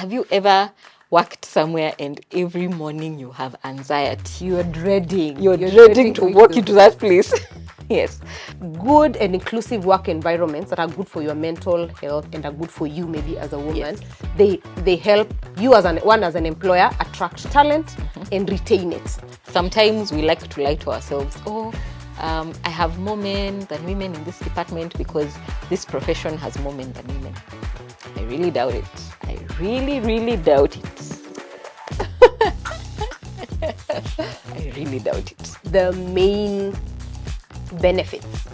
have you ever worked somewhere and every morning you have anxiety? You're dreading To walk into that place. Yes. Good and inclusive work environments that are good for your mental health and are good for you maybe as a woman. Yes. They help you as an employer attract talent and retain it. Sometimes we like to lie to ourselves. I have more men than women in this department because this profession has more men than women. I really doubt it. I really, really doubt it. I really doubt it. The main benefits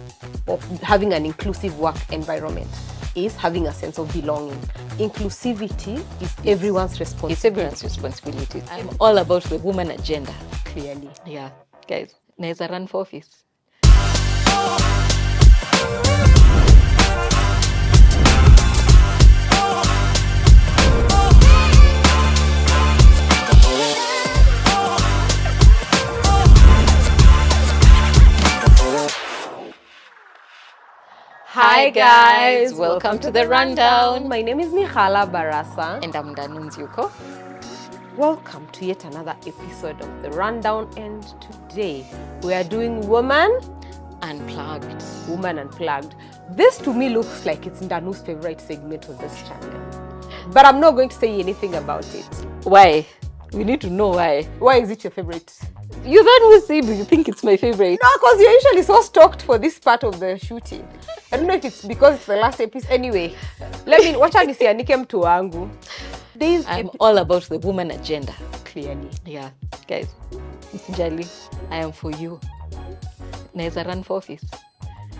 of having an inclusive work environment is having a sense of belonging. Inclusivity is everyone's responsibility. It's everyone's responsibility. I'm all about the woman agenda. Clearly. Yeah, guys, naeza run for office. Hi guys, welcome to the rundown. My name is Mihala Barasa. And I'm Danun Yuko. Welcome to yet another episode of the rundown, and today we are doing Woman Unplugged. Woman Unplugged. This to me looks like it's Ndanu's favorite segment of this channel. But I'm not going to say anything about it. Why? We need to know why. Why is it your favorite? You then will say, do you think it's my favorite? No, because you're usually so stoked for this part of the shooting. I don't know if it's because it's the last episode. Anyway, wacha nisianike mtu wangu. I'm all about the woman agenda. Clearly. Yeah, guys, Msijali, I am for you. Naeza run for office.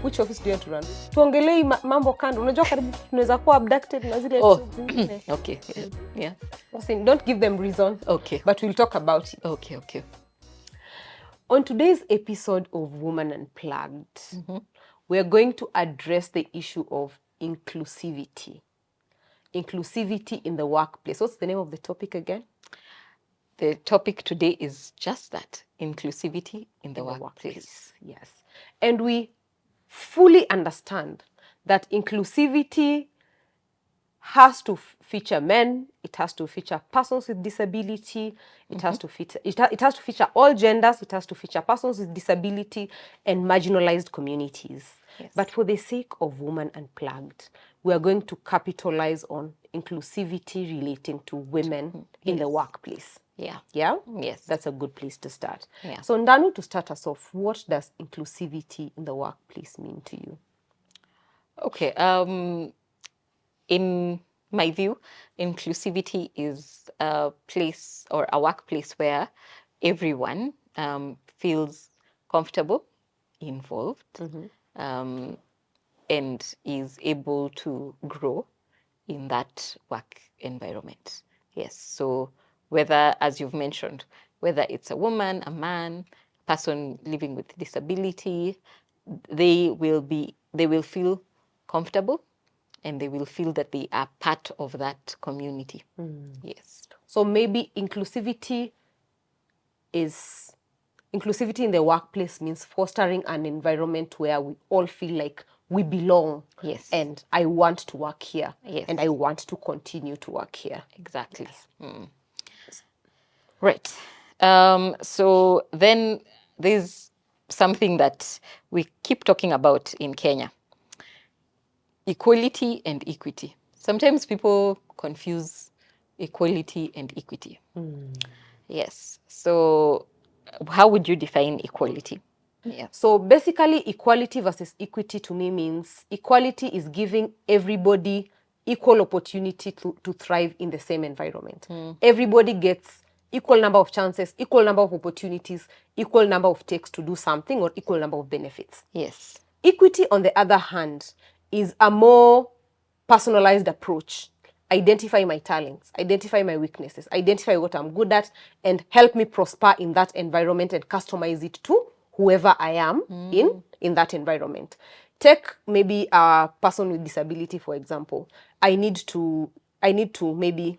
Which office do you want to run? Tuongelei mambo kando. Unajua karibu tunaweza kuwa abducted na zile episodes zingine. Okay. Yeah. Listen, don't give them reason. Okay. But we'll talk about it. Okay. On today's episode of Woman Unplugged, we are going to address the issue of inclusivity. Inclusivity in the workplace. What's the name of the topic again? The topic today is just that, inclusivity in the workplace. Yes. And we fully understand that inclusivity has to feature men, it has to feature persons with disability, it has to feature all genders, it has to feature persons with disability and marginalized communities. Yes. But for the sake of Woman Unplugged, we are going to capitalize on inclusivity relating to women in the workplace. Yeah? Yes. That's a good place to start. Yeah. So Ndanu, to start us off, what does inclusivity in the workplace mean to you? Okay. In my view, inclusivity is a place or a workplace where everyone feels comfortable, involved, and is able to grow in that work environment. Yes. So whether, as you've mentioned, whether it's a woman, a man, person living with disability, they will feel comfortable and they will feel that they are part of that community. Yes. So maybe inclusivity in the workplace means fostering an environment where we all feel like we belong. Yes. And I want to work here. Yes. And I want to continue to work here. Exactly. Yes. Right. So then there's something that we keep talking about in Kenya. Equality and equity. Sometimes people confuse equality and equity. Yes. So how would you define equality? Yeah. So basically, equality versus equity to me means equality is giving everybody equal opportunity to thrive in the same environment. Everybody gets equal number of chances, equal number of opportunities, equal number of takes to do something, or equal number of benefits. Yes. Equity, on the other hand, is a more personalized approach. Identify my talents, identify my weaknesses, identify what I'm good at, and help me prosper in that environment and customize it to whoever I am in that environment. Take maybe a person with disability, for example. I need to maybe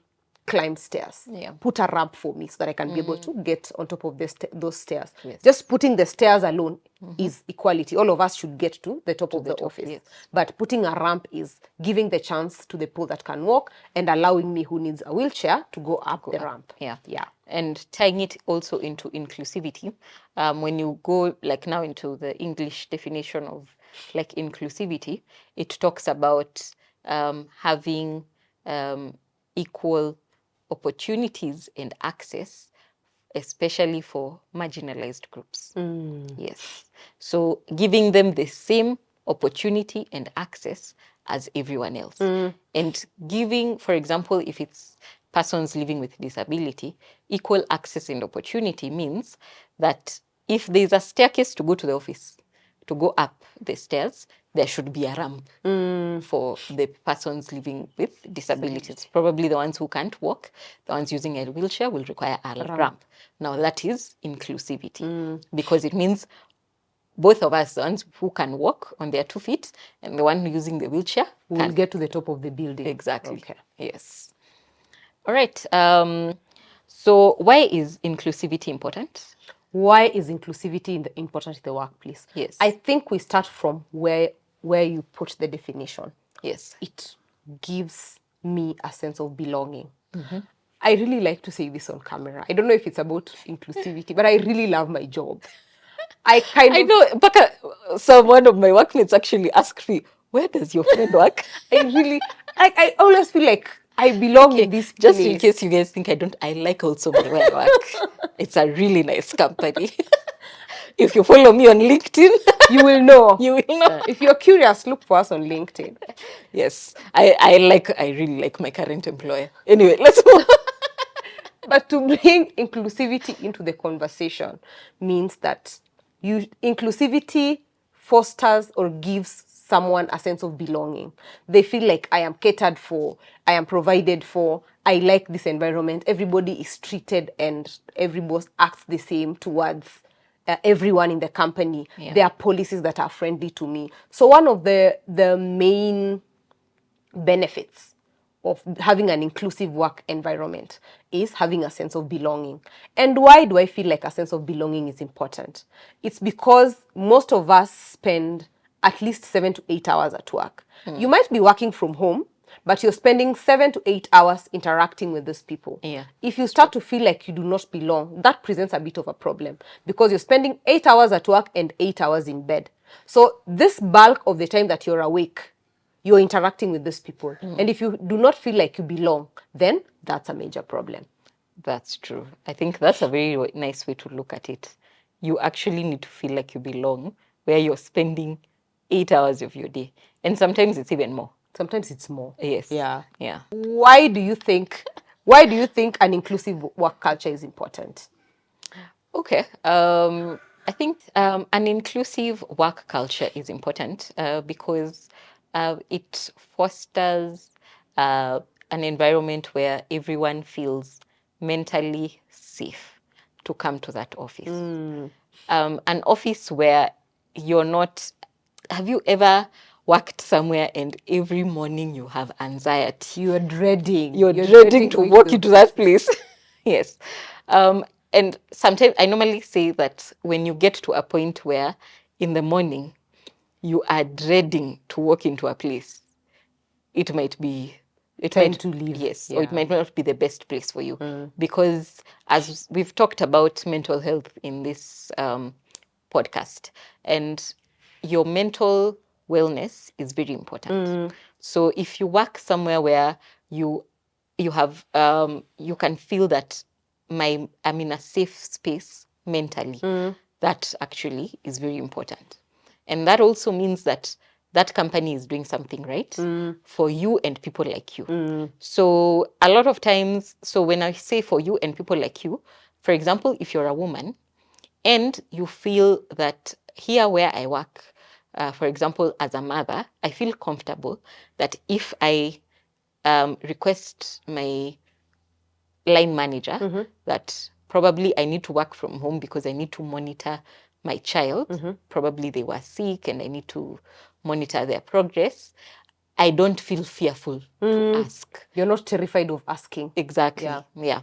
climb stairs. Yeah. Put a ramp for me so that I can be able to get on top of those stairs. Yes. Just putting the stairs alone is equality. All of us should get to the top of the office. Yes. But putting a ramp is giving the chance to the people that can walk and allowing me who needs a wheelchair to go up the ramp. Yeah. Yeah. And tying it also into inclusivity, when you go like now into the English definition of like inclusivity, it talks about having equal opportunities and access, especially for marginalized groups. Yes. So giving them the same opportunity and access as everyone else. And giving, for example, if it's persons living with disability, equal access and opportunity means that if there's a staircase to go to the office, to go up the stairs, there should be a ramp for the persons living with disabilities. Probably the ones who can't walk, the ones using a wheelchair will require a ramp. Now that is inclusivity because it means both of us, the ones who can walk on their 2 feet and the one using the wheelchair, We'll get to the top of the building. Exactly. Okay. Yes. All right. So why is inclusivity important? Why is inclusivity important in the workplace? Yes. I think we start from where you put the definition. Yes. It gives me a sense of belonging. I really like to say this on camera. I don't know if it's about inclusivity, but I really love my job. I know, Baka, one of my workmates actually asked me, where does your friend work? I always feel like I belong in this place. Just in case you guys think I don't, I like also my where I work. It's a really nice company. If you follow me on LinkedIn, you will know. You will know. If you're curious, look for us on LinkedIn. Yes, I really like my current employer. Anyway, let's move. But to bring inclusivity into the conversation means that inclusivity fosters or gives someone a sense of belonging. They feel like I am catered for, I am provided for, I like this environment, everybody is treated and every boss acts the same towards everyone in the company. Yeah. There are policies that are friendly to me. So one of the main benefits of having an inclusive work environment is having a sense of belonging. And why do I feel like a sense of belonging is important? It's because most of us spend at least 7 to 8 hours at work. You might be working from home, but you're spending 7 to 8 hours interacting with these people. Yeah. If you start to feel like you do not belong, that presents a bit of a problem because you're spending 8 hours at work and 8 hours in bed. So this bulk of the time that you're awake, you're interacting with these people. And if you do not feel like you belong, then that's a major problem. That's true. I think that's a very nice way to look at it. You actually need to feel like you belong where you're spending 8 hours of your day. And sometimes it's even more. Sometimes it's more. Yes. Yeah. Yeah. Why do you think an inclusive work culture is important? Okay. I think an inclusive work culture is important because it fosters an environment where everyone feels mentally safe to come to that office. An office where you're not. Have you ever worked somewhere and every morning you have anxiety? You're dreading. You're dreading to walk into that place. Yes. And sometimes I normally say that when you get to a point where in the morning you are dreading to walk into a place, it might be Time to leave. Yes, Yeah. or it might not be the best place for you because as we've talked about mental health in this podcast, and your mental wellness is very important. So if you work somewhere where you have you can feel that I'm in a safe space mentally, that actually is very important. And that also means that that company is doing something right for you and people like you. So a lot of times, so when I say for you and people like you, for example, if you're a woman and you feel that here where I work, for example, as a mother, I feel comfortable that if I request my line manager that probably I need to work from home because I need to monitor my child. Probably they were sick and I need to monitor their progress. I don't feel fearful to ask. You're not terrified of asking. Exactly. Yeah. Yeah.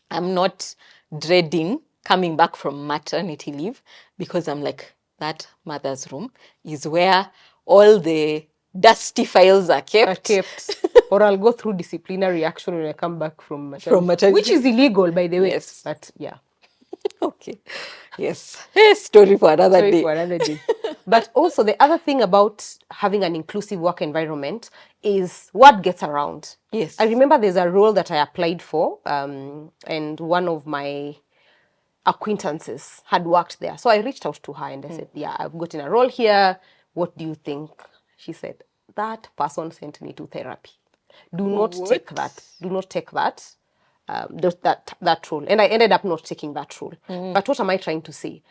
I'm not dreading coming back from maternity leave because I'm like, that mother's room is where all the dusty files are Are kept. kept. Or I'll go through disciplinary action when I come back from maternity. From maternity. Which is illegal, by the way. Yes. But yeah. Okay. Yes. Story for another Sorry day. for another day. But also the other thing about having an inclusive work environment is what gets around. Yes. I remember there's a role that I applied for, and one of my acquaintances had worked there. So I reached out to her and I said, yeah, I've gotten a role here. What do you think? She said, that person sent me to therapy. Do not take that. Do not take that. That role. And I ended up not taking that role. But what am I trying to say?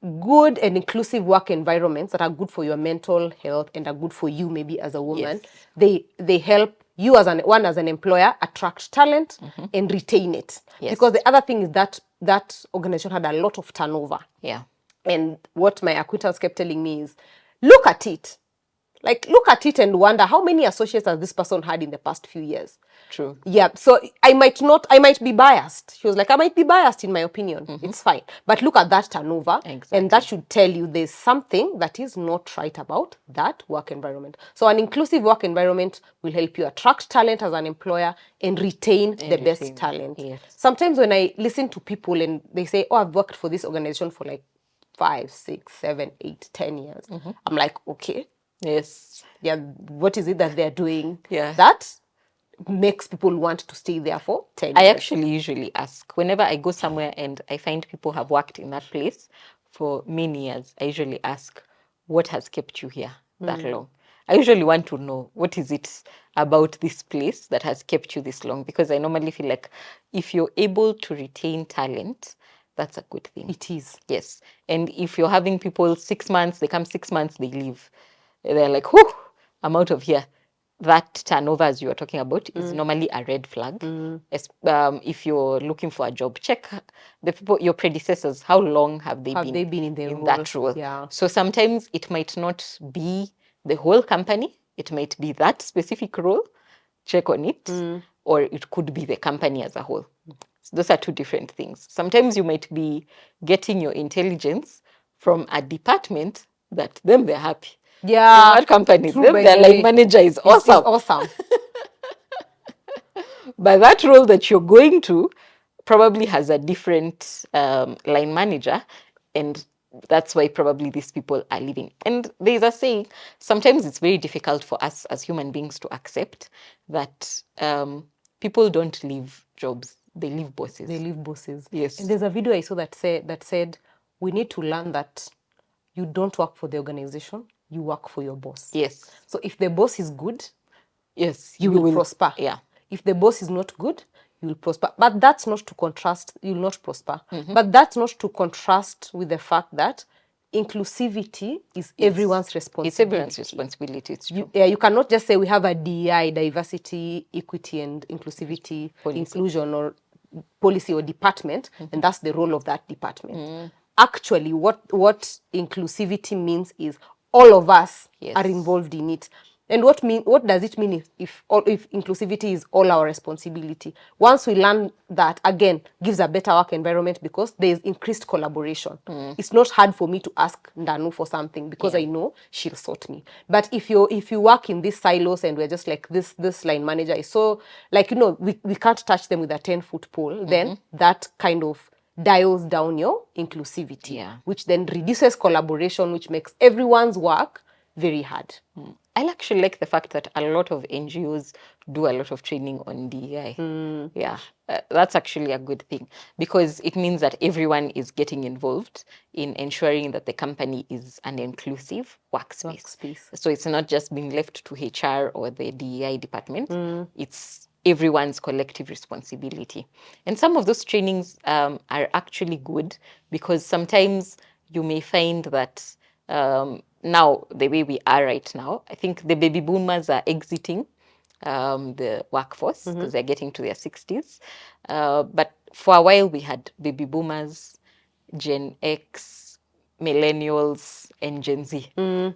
Good and inclusive work environments that are good for your mental health and are good for you maybe as a woman, they help you as an employer attract talent and retain it. Yes. Because the other thing is that that organization had a lot of turnover. Yeah. And what my acquaintance kept telling me is, look at it. Like, look at it and wonder how many associates has this person had in the past few years. True. Yeah, so I might be biased. She was like, I might be biased in my opinion. It's fine. But look at that turnover. Exactly. And that should tell you there's something that is not right about that work environment. So an inclusive work environment will help you attract talent as an employer and retain the best talent. Yes. Sometimes when I listen to people and they say, oh, I've worked for this organization for like 5, 6, 7, 8, 10 years. I'm like, okay. Yes. Yeah, what is it that they're doing that makes people want to stay there for 10 years? I actually usually ask whenever I go somewhere and I find people have worked in that place for many years. I usually ask, what has kept you here that long? I usually want to know what is it about this place that has kept you this long, because I normally feel like if you're able to retain talent, that's a good thing. It is. Yes. And if you're having people 6 months, they come 6 months, they leave. They're like, whew, I'm out of here. That turnover, as you were talking about, is normally a red flag. If you're looking for a job, check the people, your predecessors. How long have they been in that role? Yeah. So sometimes it might not be the whole company. It might be that specific role. Check on it. Or it could be the company as a whole. So those are two different things. Sometimes you might be getting your intelligence from a department that them they're happy. Yeah. In that company, True, them by their the line way. manager is It's awesome. awesome. But that role that you're going to probably has a different line manager, and that's why probably these people are leaving. And there's a saying, sometimes it's very difficult for us as human beings to accept that people don't leave jobs, they leave bosses. They leave bosses. Yes. And there's a video I saw that said we need to learn that you don't work for the organization, you work for your boss. Yes. So if the boss is good, yes, you will prosper. Yeah. If the boss is not good, you will prosper. But that's not to contrast, you will not prosper. But that's not to contrast with the fact that inclusivity is everyone's responsibility. It's everyone's responsibility. It's true. You cannot just say we have a DEI, diversity, equity, and inclusivity, inclusion, or policy or department, and that's the role of that department. Actually, what inclusivity means is all of us are involved in it. And what does it mean if inclusivity is all our responsibility? Once we learn that, again, gives a better work environment because there is increased collaboration. It's not hard for me to ask Ndanu for something because I know she'll sort me. But if you work in these silos and we're just like this line manager is so, like, we can't touch them with a 10-foot pole, then that kind of dials down your inclusivity, which then reduces collaboration, which makes everyone's work very hard. I actually like the fact that a lot of NGOs do a lot of training on DEI. Yeah, that's actually a good thing because it means that everyone is getting involved in ensuring that the company is an inclusive workspace. So it's not just being left to HR or the DEI department. It's everyone's collective responsibility. And some of those trainings are actually good because sometimes you may find that now, the way we are right now, I think the baby boomers are exiting the workforce because they're getting to their 60s. But for a while, we had baby boomers, Gen X, millennials and Gen Z,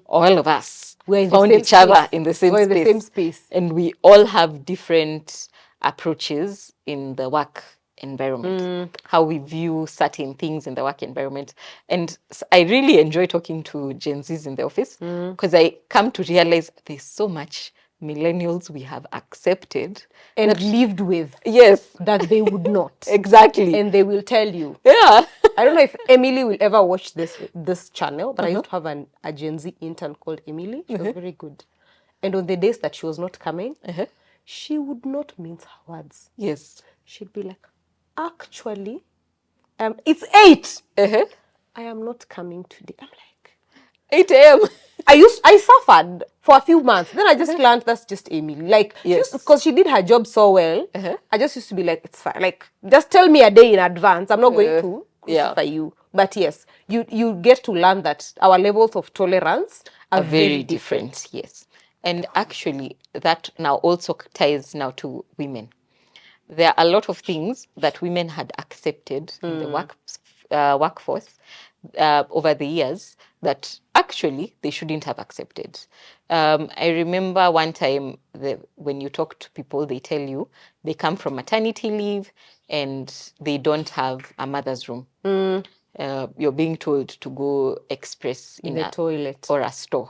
all of us We're in the found same each other space. in the same We're in the space. same space. And we all have different approaches in the work environment, how we view certain things in the work environment. And I really enjoy talking to Gen Zs in the office because I come to realize there's so much millennials we have accepted And that, lived with yes, that they would not. exactly. And they will tell you. Yeah. I don't know if Emily will ever watch this channel, but I used to have a Gen Z intern called Emily. She was very good. And on the days that she was not coming, she would not mince her words. Yes. She'd be like, actually, it's 8. I am not coming today. I'm like, 8 a.m. I suffered for a few months. Then I just learned that's just Emily. Like, Yes. because she did her job so well, I just used to be like, it's fine. Like, just tell me a day in advance. I'm not going to crucify you. But yes, you get to learn that our levels of tolerance are very different. Yes. And actually, that now also ties now to women. There are a lot of things that women had accepted in the workforce over the years that actually they shouldn't have accepted. I remember one time when you talk to people, they tell you they come from maternity leave and they don't have a mother's room. You're being told to go express in The a toilet. or a store,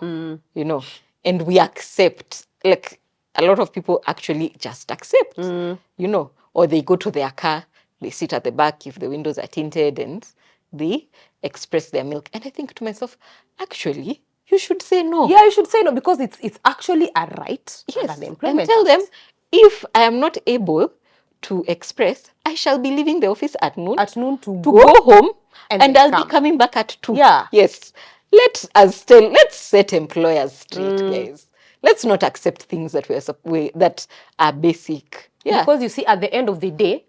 you know, and we accept, like a lot of people actually just accept, you know, or they go to their car, they sit at the back if the windows are tinted and they express their milk. And I think to myself, actually, you should say no. Yeah, you should say no because it's actually a right Yes, under the Employment and tell Act. them if I am not able to express, I shall be leaving the office at noon. At noon to go home, and and then I'll come. be coming back at 2. Yeah. Yes. Let's set employers straight, guys. Let's not accept things that that are basic. Yeah. Because you see, at the end of the day,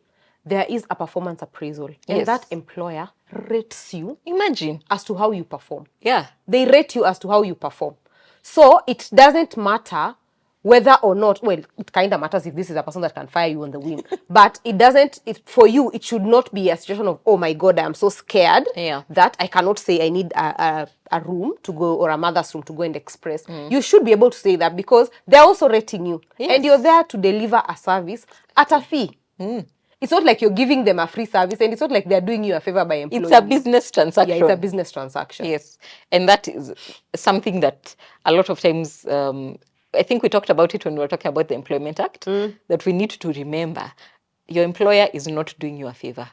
there is a performance appraisal. And Yes. that employer rates you Imagine. as to how you perform. Yeah. They rate you as to how you perform. So it doesn't matter whether or not, well, it kind of matters if this is a person that can fire you on the whim. But it doesn't, for you, it should not be a situation of, oh my God, I'm so scared that I cannot say I need a room to go or a mother's room to go and express. You should be able to say that because they're also rating you. Yes. And you're there to deliver a service at a fee. It's not like you're giving them a free service, and it's not like they're doing you a favor by employing It's a business transaction. Yeah, it's a business transaction. Yes. And that is something that a lot of times, I think we talked about it when we were talking about the Employment Act, that we need to remember your employer is not doing you a favor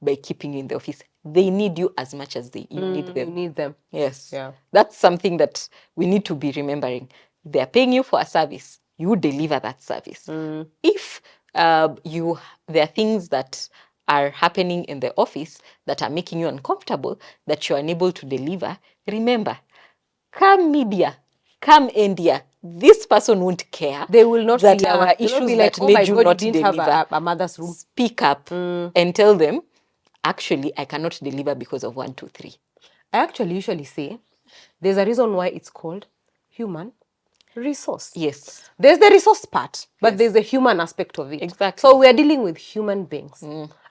by keeping you in the office. They need you as much as you need them. You need them. Yes. Yeah. That's something that we need to be remembering. They're paying you for a service. You deliver that service. If there are things that are happening in the office that are making you uncomfortable, that you're unable to deliver, remember, come media, come India. This person won't care. They will not that be issues be like, that oh made my you God, not you didn't deliver. have a mother's room. Speak up and tell them, actually, I cannot deliver because of 1, 2, 3. I actually usually say there's a reason why it's called human resource. Yes. There's the resource part, but there's the human aspect of it. Exactly. So we're dealing with human beings.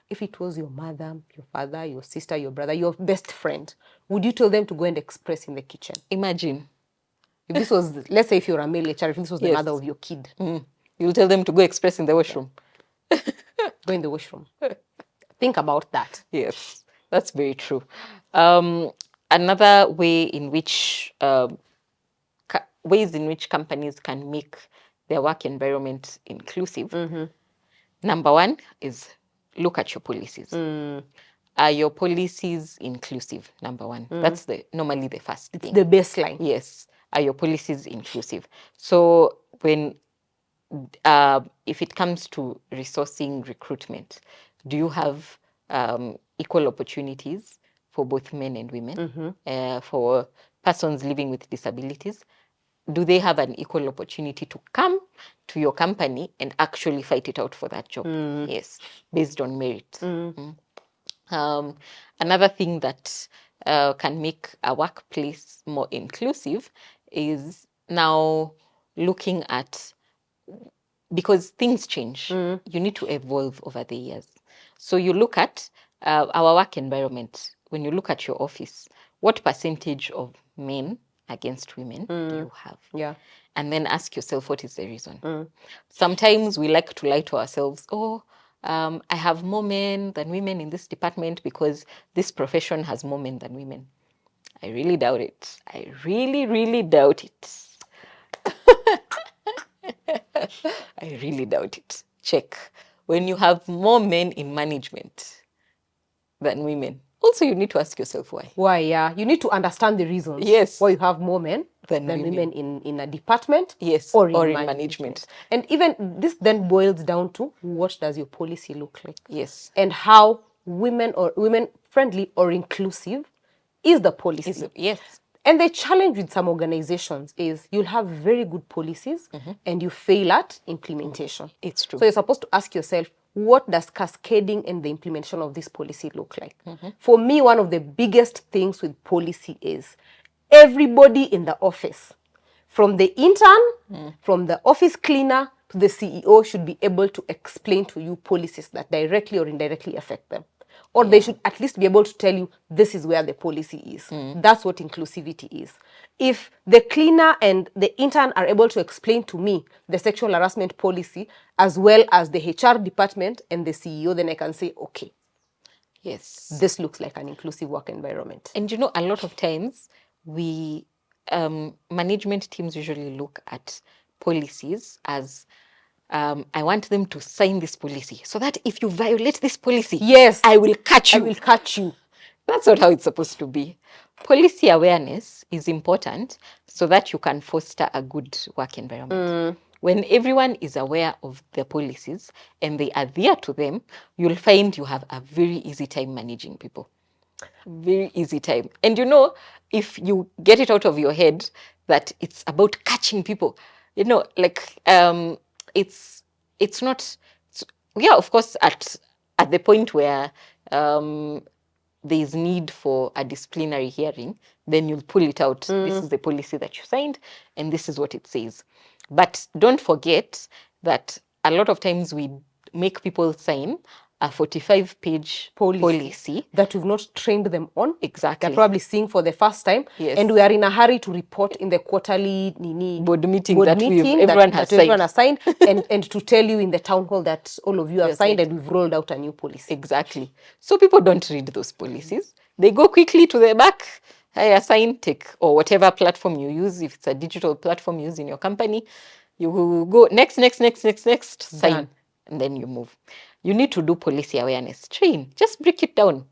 If it was your mother, your father, your sister, your brother, your best friend, would you tell them to go and express in the kitchen? Imagine. If this was, let's say if you're a male HR, if this was the Yes. mother of your kid, You'll tell them to go express in the washroom. go in the washroom. Think about that. Yes, that's very true. Another way in which ways in which companies can make their work environment inclusive. Number 1 is look at your policies. Are your policies inclusive? Number 1. That's normally the first thing. The baseline. Yes. Are your policies inclusive? So when if it comes to resourcing recruitment, do you have equal opportunities for both men and women? For persons living with disabilities, do they have an equal opportunity to come to your company and actually fight it out for that job? Yes, based on merit. Another thing that can make a workplace more inclusive is now looking at, because things change, you need to evolve over the years. So you look at our work environment. When you look at your office, what percentage of men against women do you have? Yeah. And then ask yourself, what is the reason? Sometimes we like to lie to ourselves. Oh, I have more men than women in this department because this profession has more men than women. I really doubt it. I really, really doubt it. I really doubt it. Check. When you have more men in management than women, also you need to ask yourself why. Why? Yeah. You need to understand the reasons. Yes. Why you have more men Than women women. in a department. Yes, Or or in in management. management. And even this then boils down to, what does your policy look like? Yes. And how women friendly or inclusive is the policy. Yes. And the challenge with some organizations is you'll have very good policies and you fail at implementation. It's true. So you're supposed to ask yourself, what does cascading and the implementation of this policy look like? For me, one of the biggest things with policy is everybody in the office, from the intern, from the office cleaner to the CEO, should be able to explain to you policies that directly or indirectly affect them. Or they should at least be able to tell you, this is where the policy is. That's what inclusivity is. If the cleaner and the intern are able to explain to me the sexual harassment policy, as well as the HR department and the CEO, then I can say, okay, Yes. this looks like an inclusive work environment. And a lot of times we management teams usually look at policies as I want them to sign this policy so that if you violate this policy, Yes, I will catch you. I will catch you. That's not how it's supposed to be. Policy awareness is important so that you can foster a good work environment. When everyone is aware of the policies and they adhere to them, you'll find you have a very easy time managing people. Very easy time. And if you get it out of your head that it's about catching people, it's not. Yeah, of course, at the point where there's need for a disciplinary hearing, then you'll pull it out. This is the policy that you signed, and this is what it says. But don't forget that a lot of times we make people sign a 45-page policy that we've not trained them on. Exactly. They're probably seeing for the first time. Yes. And we are in a hurry to report in the quarterly board meeting that everyone has signed and to tell you in the town hall that all of you have signed and we've rolled out a new policy. Exactly. So people don't read those policies. They go quickly to the back, sign, take, or whatever platform you use. If it's a digital platform you use in your company, you go next, sign. Done. And then you move. You need to do policy awareness. Train. Just break it down.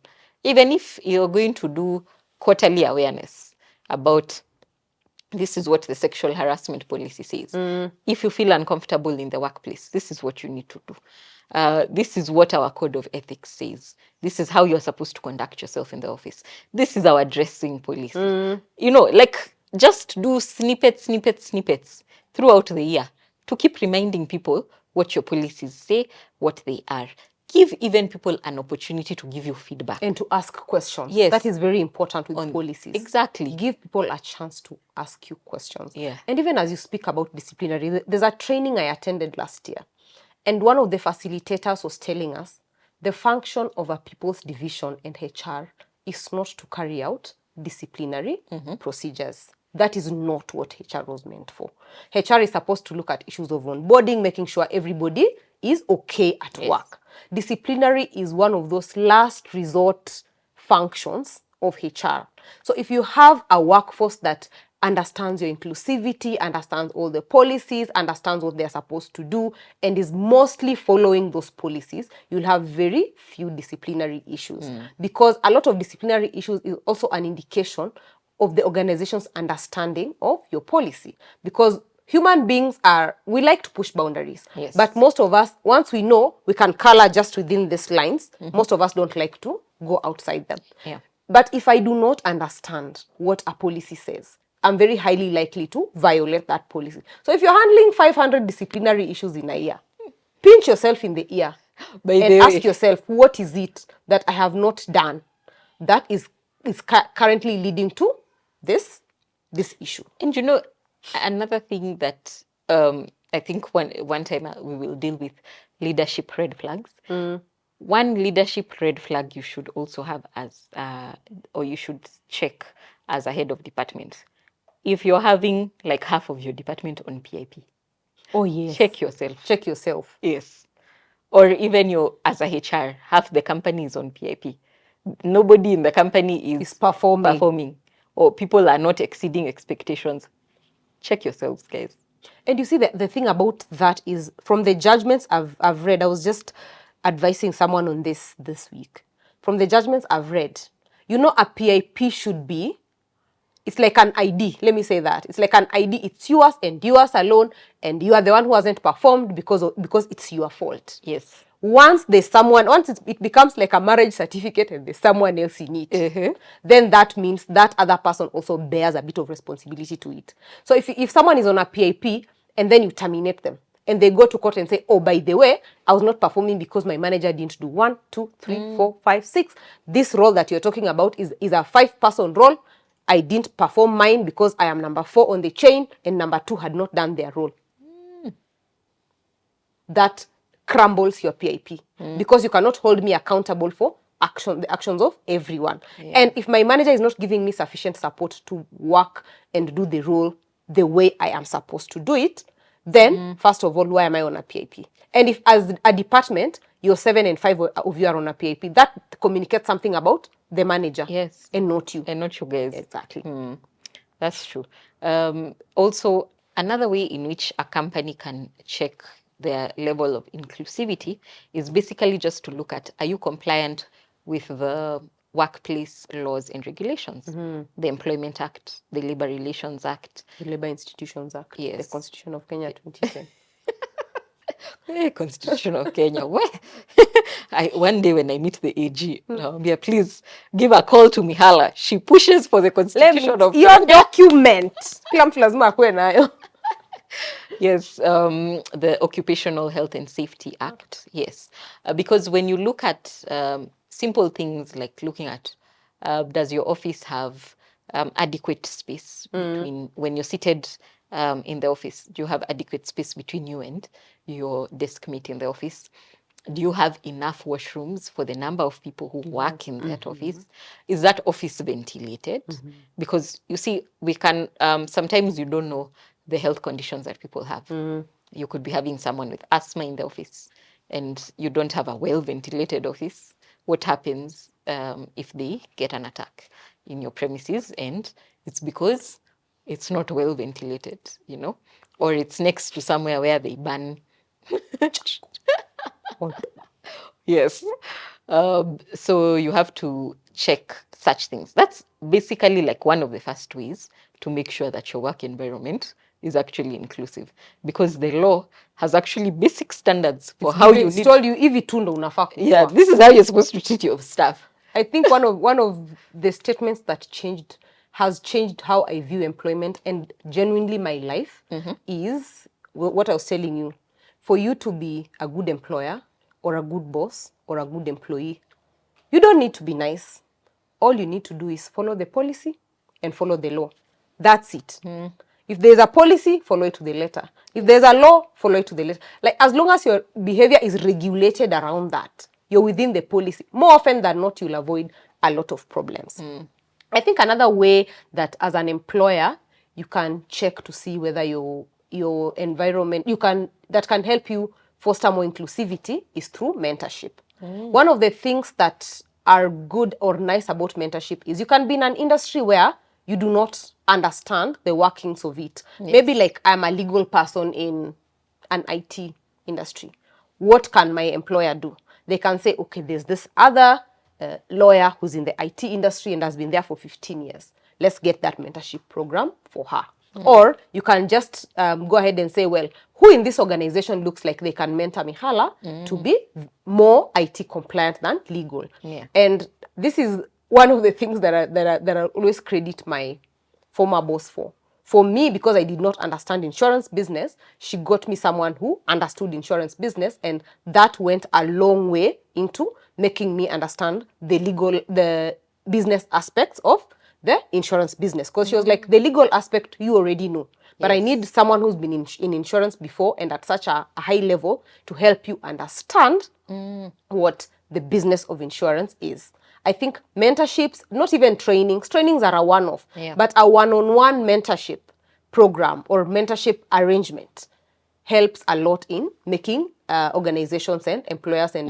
Even if you're going to do quarterly awareness about this is what the sexual harassment policy says. If you feel uncomfortable in the workplace, this is what you need to do. This is what our code of ethics says. This is how you're supposed to conduct yourself in the office. This is our dressing policy. Just do snippets throughout the year to keep reminding people what your policies say, what they are. Give even people an opportunity to give you feedback. And to ask questions. Yes. That is very important with policies. Exactly. Give people a chance to ask you questions. Yeah. And even as you speak about disciplinary, there's a training I attended last year. And one of the facilitators was telling us the function of a people's division and HR is not to carry out disciplinary procedures. That is not what HR was meant for. HR is supposed to look at issues of onboarding, making sure everybody is okay at work. Disciplinary is one of those last resort functions of HR. So if you have a workforce that understands your inclusivity, understands all the policies, understands what they're supposed to do, and is mostly following those policies, you'll have very few disciplinary issues. Because a lot of disciplinary issues is also an indication of the organization's understanding of your policy. Because human beings we like to push boundaries. Yes. But most of us, once we know we can color just within these lines, most of us don't like to go outside them. Yeah. But if I do not understand what a policy says, I'm very highly likely to violate that policy. So if you're handling 500 disciplinary issues in a year, pinch yourself in the ear and ask yourself, what is it that I have not done that is currently leading to this issue? And another thing that I think one time we will deal with leadership red flags. one leadership red flag you should also have as, or you should check as a head of department. If you're having like half of your department on PIP, Oh, yes. check yourself. Check yourself. Yes. Or even your, as a HR, half the company is on PIP. Nobody in the company is performing, or people are not exceeding expectations. Check yourselves, guys. And you see, the thing about that is, from the judgments I've read, I was just advising someone on this week. From the judgments I've read, a PIP should be, it's like an ID. Let me say that. It's like an ID. It's yours and yours alone, and you are the one who hasn't performed because it's your fault. Yes. Once it becomes like a marriage certificate and there's someone else in it, then that means that other person also bears a bit of responsibility to it. So if someone is on a PIP and then you terminate them and they go to court and say, oh, by the way, I was not performing because my manager didn't do 1, 2, 3, 4, 5, 6. This role that you're talking about is a 5-person role. I didn't perform mine because I am number 4 on the chain and number 2 had not done their role. That crumbles your PIP because you cannot hold me accountable for the actions of everyone. Yeah. And if my manager is not giving me sufficient support to work and do the role the way I am supposed to do it, then first of all, why am I on a PIP? And if as a department, you're 7 and 5 of you are on a PIP, that communicates something about the manager. Yes. And not you. And not you guys. Exactly. That's true. Also, another way in which a company can check their level of inclusivity is basically just to look at, are you compliant with the workplace laws and regulations? The Employment Act, the Labor Relations Act, the Labor Institutions Act, yes, the Constitution of Kenya 2010. Constitution of Kenya. One day when I meet the AG, please give a call to Mihala. She pushes for the Constitution of Kenya. Your document. Yes, the Occupational Health and Safety Act. Yes, because when you look at simple things like looking at, does your office have adequate space between, when you're seated in the office, do you have adequate space between you and your desk mate in the office? Do you have enough washrooms for the number of people who work in that office? Is that office ventilated? Because you see, we can, sometimes you don't know the health conditions that people have. You could be having someone with asthma in the office and you don't have a well-ventilated office. What happens if they get an attack in your premises? And it's because it's not well ventilated, or it's next to somewhere where they burn. Yes. So you have to check such things. That's basically like one of the first ways to make sure that your work environment is actually inclusive, because the law has actually basic standards for how you need. Told you if itundo unafaa. Yeah, this is how you're supposed to treat your staff. I think one of the statements that has changed how I view employment and genuinely my life is what I was telling you. For you to be a good employer or a good boss or a good employee, you don't need to be nice. All you need to do is follow the policy and follow the law. That's it. If there's a policy, follow it to the letter. If there's a law, follow it to the letter. Like, as long as your behavior is regulated around that, you're within the policy. More often than not, you'll avoid a lot of problems. I think another way that as an employer, you can check to see whether your environment, that can help you foster more inclusivity is through mentorship. One of the things that are good or nice about mentorship is you can be in an industry where you do not understand the workings of it. Yes. Maybe like I'm a legal person in an IT industry. What can my employer do? They can say, okay, there's this other lawyer who's in the IT industry and has been there for 15 years. Let's get that mentorship program for her. Or you can just go ahead and say, well, who in this organization looks like they can mentor Mihala to be more IT compliant than legal? Yeah. And this is one of the things that I always credit my former boss for. For me, because I did not understand insurance business, she got me someone who understood insurance business, and that went a long way into making me understand the business aspects of the insurance business. Because she was like, the legal aspect you already know, but yes, I need someone who's been in insurance before and at such a high level to help you understand what the business of insurance is. I think mentorships, not even trainings are a one-off, Yeah. but a one-on-one mentorship program or mentorship arrangement helps a lot in making organizations and employers and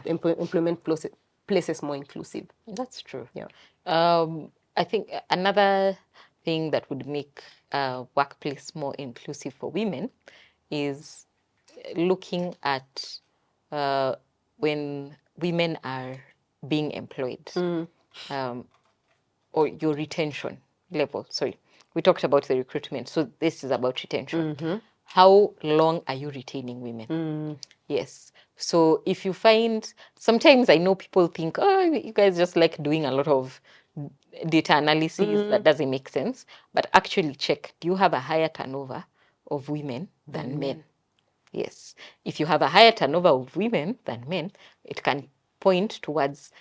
employment places more inclusive. That's true. Yeah. I think another thing that would make a workplace more inclusive for women is looking at when women are being employed, or your retention level. Sorry, we talked about the recruitment, so this is about retention. How long are you retaining women? Yes. So if you find, sometimes I know people think, oh, you guys just like doing a lot of data analysis that doesn't make sense. But actually check, do you have a higher turnover of women than men? Yes. If you have a higher turnover of women than men, it can point towards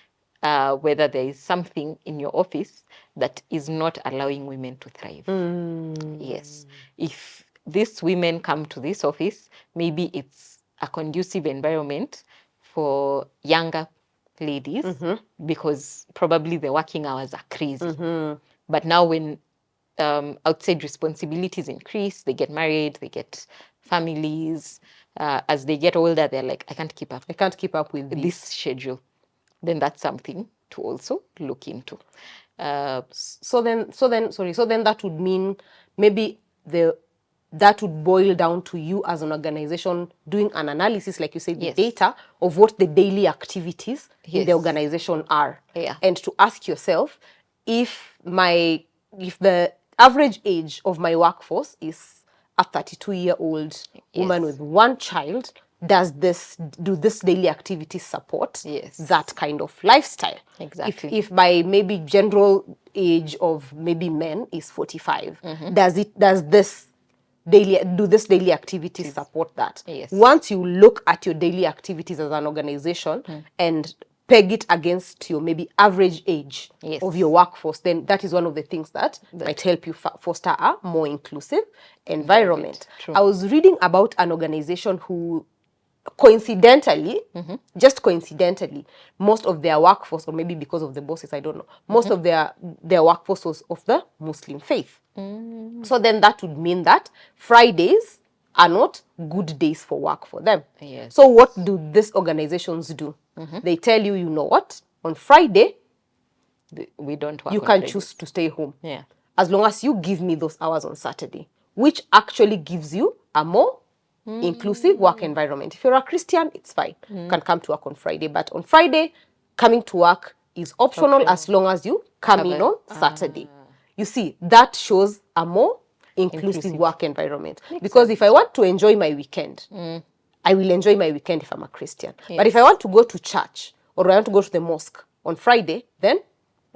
whether there is something in your office that is not allowing women to thrive. Yes. If these women come to this office, maybe it's a conducive environment for younger ladies because probably the working hours are crazy. But now when outside responsibilities increase, they get married, they get families. As they get older, they're like, I can't keep up. I can't keep up with this schedule. Then that's something to also look into. So then that would mean maybe that would boil down to you as an organization doing an analysis, like you said, the data of what the daily activities in the organization are. Yeah. And to ask yourself, if the average age of my workforce is a 32-year-old woman with one child, do this daily activities support that kind of lifestyle? Exactly. If by maybe general age of maybe men is 45, do this daily activities support that? Yes. Once you look at your daily activities as an organization and peg it against your maybe average age of your workforce, then that is one of the things that might help you foster a more inclusive environment. True. I was reading about an organization who coincidentally, just coincidentally, most of their workforce, or maybe because of the bosses, I don't know, most of their workforce was of the Muslim faith. So then that would mean that Fridays are not good days for work for them. Yes. So what do these organizations do? They tell you, you know what, on Friday, we don't work you on can Fridays. choose to stay home. Yeah. As long as you give me those hours on Saturday, which actually gives you a more inclusive work environment. If you're a Christian, it's fine. You can come to work on Friday. But on Friday, coming to work is optional as long as you come in on Saturday. You see, that shows a more inclusive work environment. Because if I want to enjoy my weekend, I will enjoy my weekend if I'm a Christian. But if I want to go to church or I want to go to the mosque on Friday, then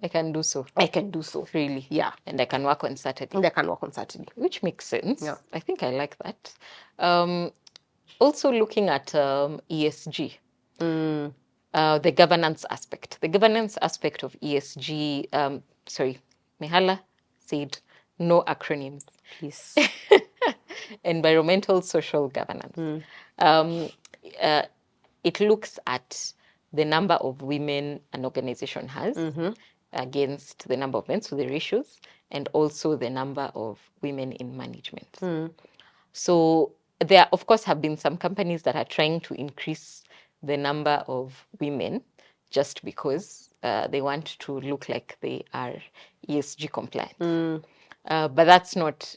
I can do so. I can do so. Freely. Yeah. And I can work on Saturday. And I can work on Saturday. Which makes sense. Yeah. I think I like that. Also looking at ESG, the governance aspect. The governance aspect of ESG, Mihala said no acronyms. Please. Environmental social governance. It looks at the number of women an organization has against the number of men, so the ratios, and also the number of women in management. So there, of course, have been some companies that are trying to increase the number of women just because they want to look like they are ESG compliant. But that's not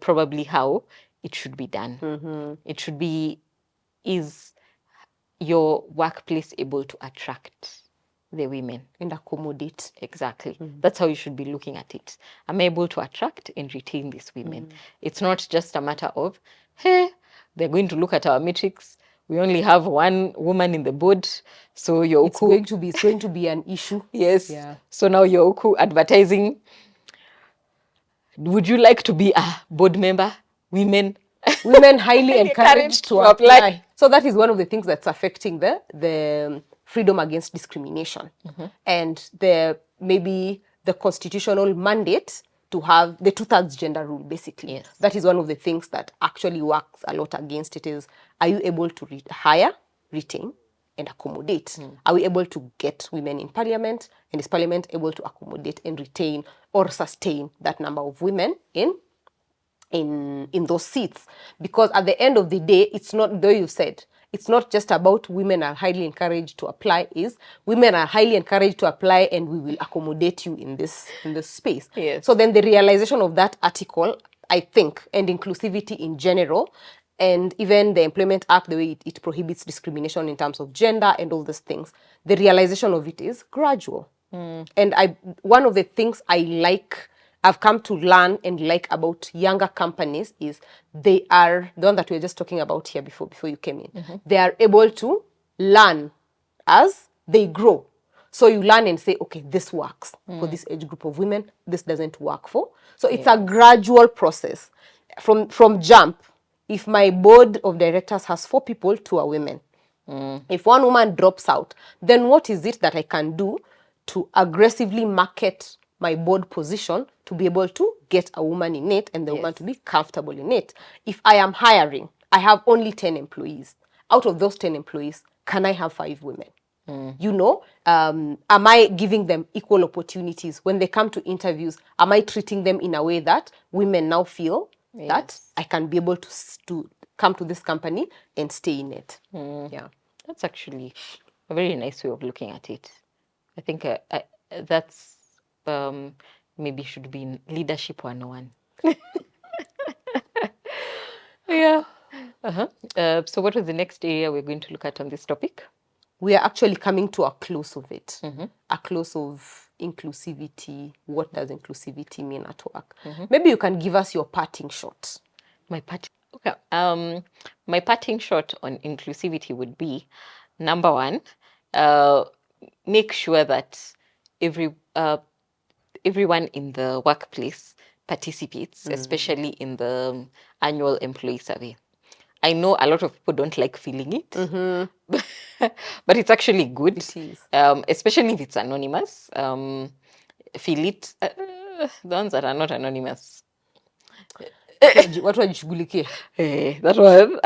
probably how it should be done. It should be, is your workplace able to attract the women and accommodate? Exactly. That's how you should be looking at it. I'm able to attract and retain these women. It's not just a matter of, hey, they're going to look at our metrics. We only have one woman in the board, so you're it's going to be an issue. Yes. Yeah. So now you're advertising. Would you like to be a board member? Women highly encouraged to apply. So that is one of the things that's affecting the freedom against discrimination, and maybe the constitutional mandate to have the 2/3 gender rule, basically. Yes. That is one of the things that actually works a lot against it. Is, are you able to hire, retain, and accommodate? Are we able to get women in parliament? And is parliament able to accommodate and retain or sustain that number of women in those seats? Because at the end of the day, it's not, though you said, it's not just about women are highly encouraged to apply, is women are highly encouraged to apply and we will accommodate you in this space. Yes. So then the realization of that article, I think, and inclusivity in general, and even the Employment Act, the way it prohibits discrimination in terms of gender and all these things, the realization of it is gradual. And one of the things I've come to learn and like about younger companies is they are, the one that we were just talking about here before you came in, they are able to learn as they grow. So you learn and say, okay, this works for this age group of women, this doesn't work for. So it's a gradual process. From jump, if my board of directors has 4 people, 2 are women. If one woman drops out, then what is it that I can do to aggressively market my board position to be able to get a woman in it and the woman to be comfortable in it? If I am hiring, I have only 10 employees. Out of those 10 employees, can I have 5 women? You know, am I giving them equal opportunities? When they come to interviews, am I treating them in a way that women now feel that I can be able to come to this company and stay in it? Yeah. That's actually a very nice way of looking at it. I think that's maybe should be in leadership 101. Yeah. So what was the next area we're going to look at on this topic? We are actually coming to a close of it, a close of inclusivity. What does inclusivity mean at work? Maybe you can give us your parting shot. My parting shot on inclusivity would be, number one, make sure that everyone in the workplace participates, especially in the annual employee survey. I know a lot of people don't like feeling it, but it's actually good. It is. Especially if it's anonymous. Feel it. The ones that are not anonymous. What wajishughulikie? That one.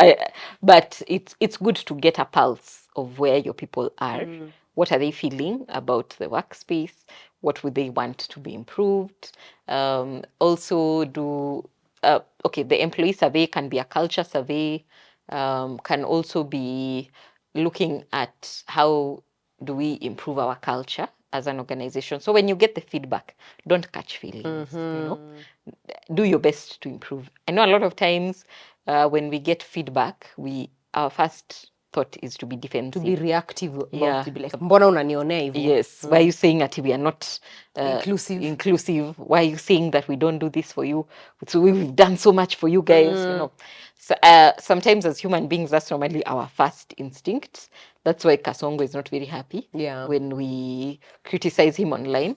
But it's good to get a pulse of where your people are. What are they feeling about the workspace? What would they want to be improved? Also do, the employee survey can be a culture survey, can also be looking at how do we improve our culture as an organization. So when you get the feedback, don't catch feelings, do your best to improve. I know a lot of times when we get feedback, our first thought is to be defensive. To be reactive about to be like, mbona unanionea hivyo? Yes. Why are you saying that we are not inclusive? Why are you saying that we don't do this for you? So we've done so much for you guys, So sometimes as human beings, that's normally our first instinct. That's why Kasongo is not very happy when we criticize him online.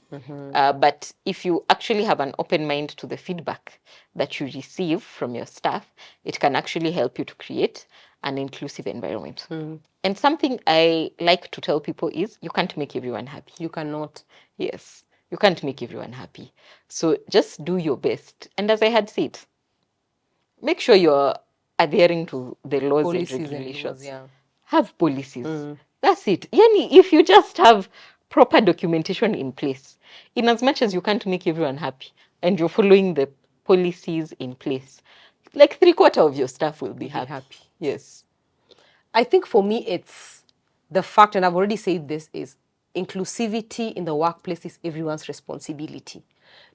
But if you actually have an open mind to the feedback that you receive from your staff, it can actually help you to create an inclusive environment. And something I like to tell people is you can't make everyone happy. You cannot. Yes, you can't make everyone happy. So just do your best. And as I had said, make sure you're adhering to the laws Policies and regulations. and laws, Have policies. That's it. Yani, if you just have proper documentation in place, in as much as you can't make everyone happy and you're following the policies in place, like 3/4 of your staff will be happy. Yes. I think for me, it's the fact, and I've already said this, is inclusivity in the workplace is everyone's responsibility.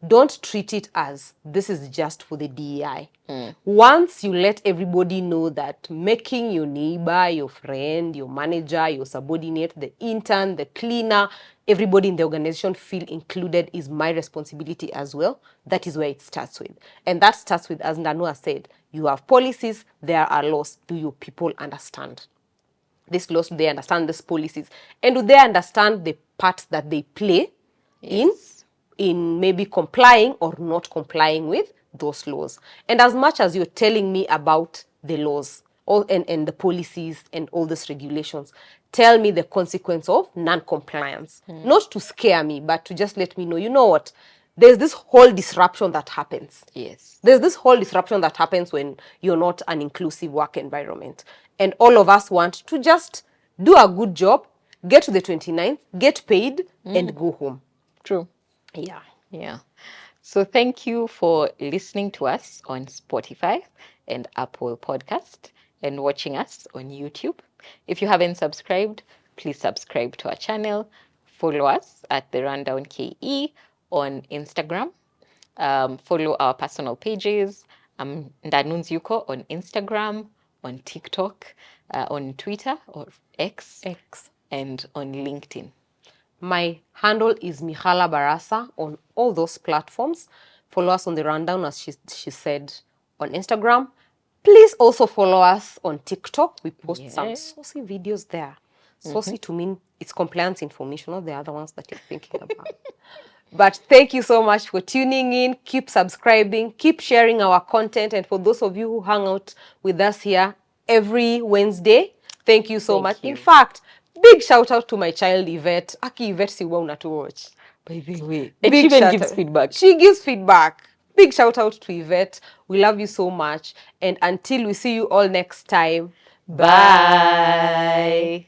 Don't treat it as this is just for the DEI. Once you let everybody know that making your neighbor, your friend, your manager, your subordinate, the intern, the cleaner, everybody in the organization feel included is my responsibility as well, that is where it starts with. And that starts with, as Ndanua said, you have policies, there are laws. Do your people understand these laws? Do they understand these policies? And do they understand the parts that they play in maybe complying or not complying with those laws? And as much as you're telling me about the laws and the policies and all these regulations, tell me the consequence of non-compliance. Not to scare me, but to just let me know, you know what? There's this whole disruption that happens. Yes. There's this whole disruption that happens when you're not an inclusive work environment. And all of us want to just do a good job, get to the 29th, get paid, and go home. True. Yeah. Yeah. So thank you for listening to us on Spotify and Apple Podcast and watching us on YouTube. If you haven't subscribed, please subscribe to our channel. Follow us at The Rundown KE on Instagram. Follow our personal pages. Ndanunzi Yuko on Instagram, on TikTok, on Twitter or X, and on LinkedIn. My handle is Mihala Barasa on all those platforms. Follow us on The Rundown, as she said, on Instagram. Please also follow us on TikTok. We post some saucy videos there. Saucy to mean it's compliance information, not the other ones that you're thinking about. But thank you so much for tuning in. Keep subscribing, keep sharing our content. And for those of you who hang out with us here every Wednesday, thank you so much. you. In fact, big shout out to my child Yvette. Aki Yvette siwa to watch. By the way, Big and she even shout gives out. feedback. She gives feedback. Big shout out to Yvette. We love you so much. And until we see you all next time, bye.